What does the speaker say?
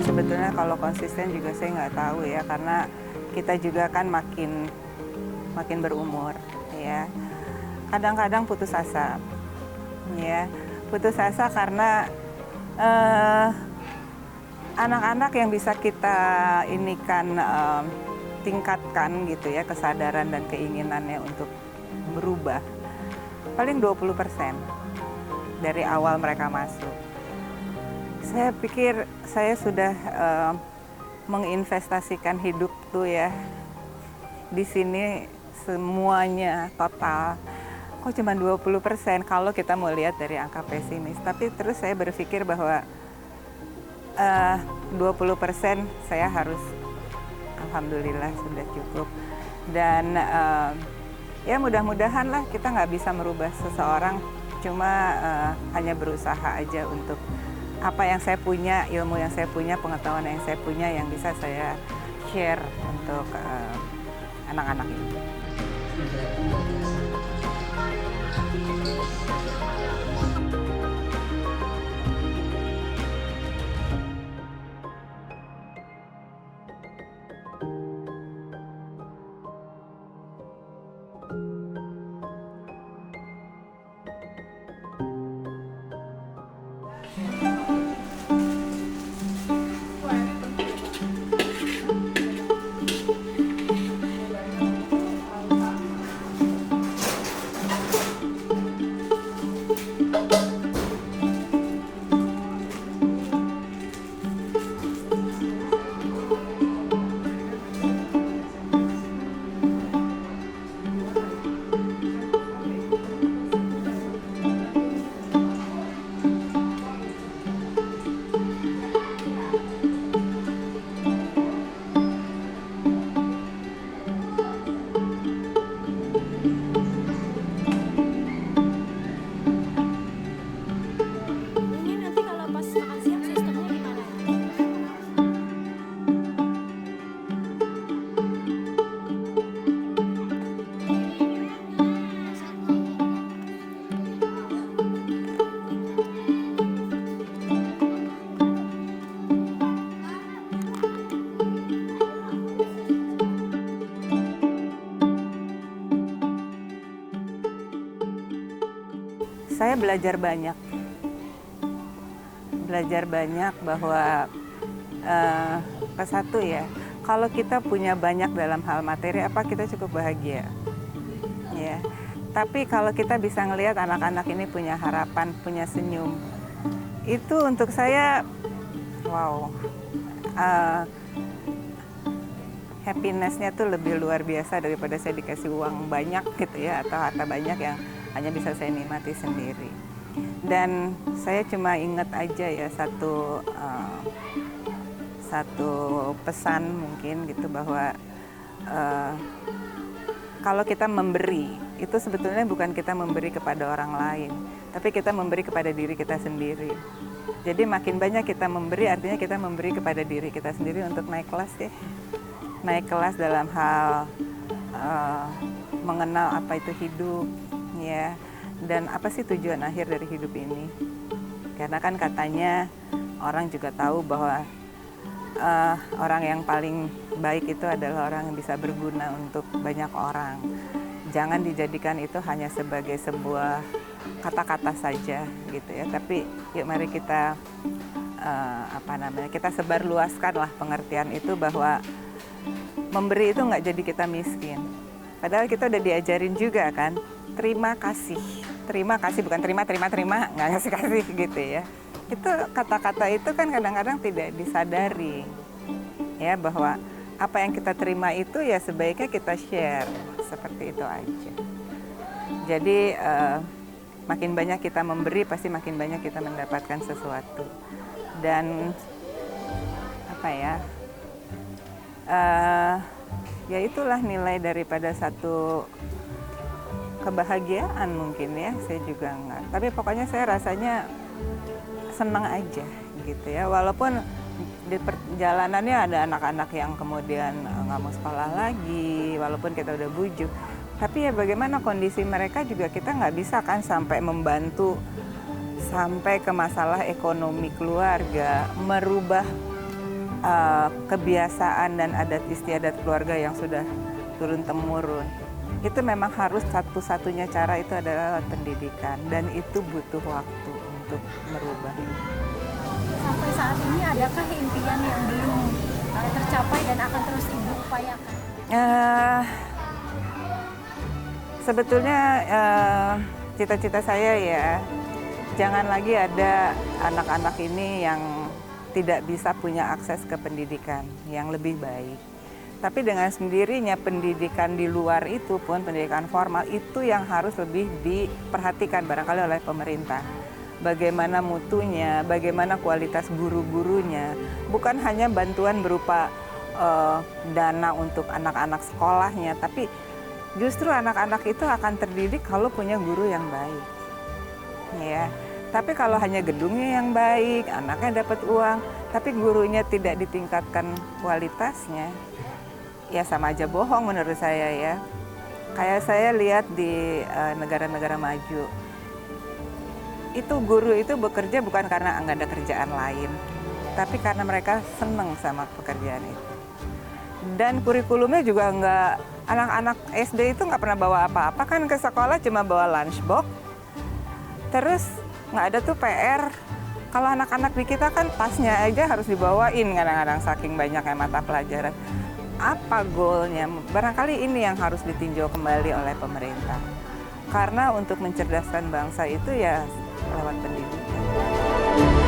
sebetulnya kalau konsisten juga saya nggak tahu ya, karena kita juga kan makin makin berumur ya. Kadang-kadang putus asa ya, putus asa karena anak-anak yang bisa kita tingkatkan gitu ya, kesadaran dan keinginannya untuk berubah paling 20% dari awal mereka masuk. Saya pikir saya sudah menginvestasikan hidup tuh ya di sini semuanya total. Kok cuma 20% kalau kita mau lihat dari angka pesimis. Tapi terus saya berpikir bahwa 20% saya harus, alhamdulillah sudah cukup. Dan ya mudah-mudahan lah, kita nggak bisa merubah seseorang, cuma hanya berusaha aja untuk apa yang saya punya, ilmu yang saya punya, pengetahuan yang saya punya yang bisa saya share untuk anak-anak ini. Ini nanti kalau pas makan siang sistemnya gimana ya? Saya belajar banyak bahwa satu ya, kalau kita punya banyak dalam hal materi, apa kita cukup bahagia ya. Tapi kalau kita bisa ngelihat anak-anak ini punya harapan, punya senyum, itu untuk saya wow, happiness-nya tuh lebih luar biasa daripada saya dikasih uang banyak gitu ya, atau harta banyak yang hanya bisa saya nikmati sendiri. Dan saya cuma ingat aja ya satu pesan mungkin gitu, bahwa kalau kita memberi, itu sebetulnya bukan kita memberi kepada orang lain, tapi kita memberi kepada diri kita sendiri. Jadi makin banyak kita memberi, artinya kita memberi kepada diri kita sendiri untuk naik kelas ya. Naik kelas dalam hal mengenal apa itu hidup ya, dan apa sih tujuan akhir dari hidup ini. Karena kan katanya orang juga tahu bahwa orang yang paling baik itu adalah orang yang bisa berguna untuk banyak orang. Jangan dijadikan itu hanya sebagai sebuah kata-kata saja gitu ya, tapi yuk mari kita kita sebarluaskan lah pengertian itu, bahwa memberi itu nggak jadi kita miskin. Padahal kita udah diajarin juga kan, terima kasih, bukan terima, nggak ngasih kasih gitu ya. Itu kata-kata itu kan kadang-kadang tidak disadari ya, bahwa apa yang kita terima itu ya sebaiknya kita share, seperti itu aja. Jadi makin banyak kita memberi, pasti makin banyak kita mendapatkan sesuatu. Dan ya itulah nilai daripada satu kebahagiaan mungkin ya, saya juga enggak. Tapi pokoknya saya rasanya senang aja gitu ya, walaupun di perjalanannya ada anak-anak yang kemudian nggak mau sekolah lagi, walaupun kita udah bujuk. Tapi ya bagaimana kondisi mereka juga kita nggak bisa kan sampai membantu sampai ke masalah ekonomi keluarga, merubah kebiasaan dan adat istiadat keluarga yang sudah turun-temurun. Itu memang harus satu-satunya cara itu adalah pendidikan, dan itu butuh waktu untuk merubah. Sampai saat ini adakah impian yang belum tercapai dan akan terus Ibu upayakan? Sebetulnya cita-cita saya ya, jangan lagi ada anak-anak ini yang tidak bisa punya akses ke pendidikan yang lebih baik. Tapi dengan sendirinya pendidikan di luar itu pun, pendidikan formal itu yang harus lebih diperhatikan barangkali oleh pemerintah. Bagaimana mutunya, bagaimana kualitas guru-gurunya, bukan hanya bantuan berupa dana untuk anak-anak sekolahnya, tapi justru anak-anak itu akan terdidik kalau punya guru yang baik. Ya. Tapi kalau hanya gedungnya yang baik, anaknya dapat uang, tapi gurunya tidak ditingkatkan kualitasnya, ya sama aja bohong menurut saya ya. Kayak saya lihat di negara-negara maju, itu guru itu bekerja bukan karena nggak ada kerjaan lain, tapi karena mereka seneng sama pekerjaan itu. Dan kurikulumnya juga nggak, anak-anak SD itu nggak pernah bawa apa-apa kan ke sekolah, cuma bawa lunchbox. Terus nggak ada tuh PR. Kalau anak-anak di kita kan tasnya aja harus dibawain kadang-kadang saking banyaknya mata pelajaran. Apa goalnya? Barangkali ini yang harus ditinjau kembali oleh pemerintah. Karena untuk mencerdaskan bangsa itu ya lewat pendidikan.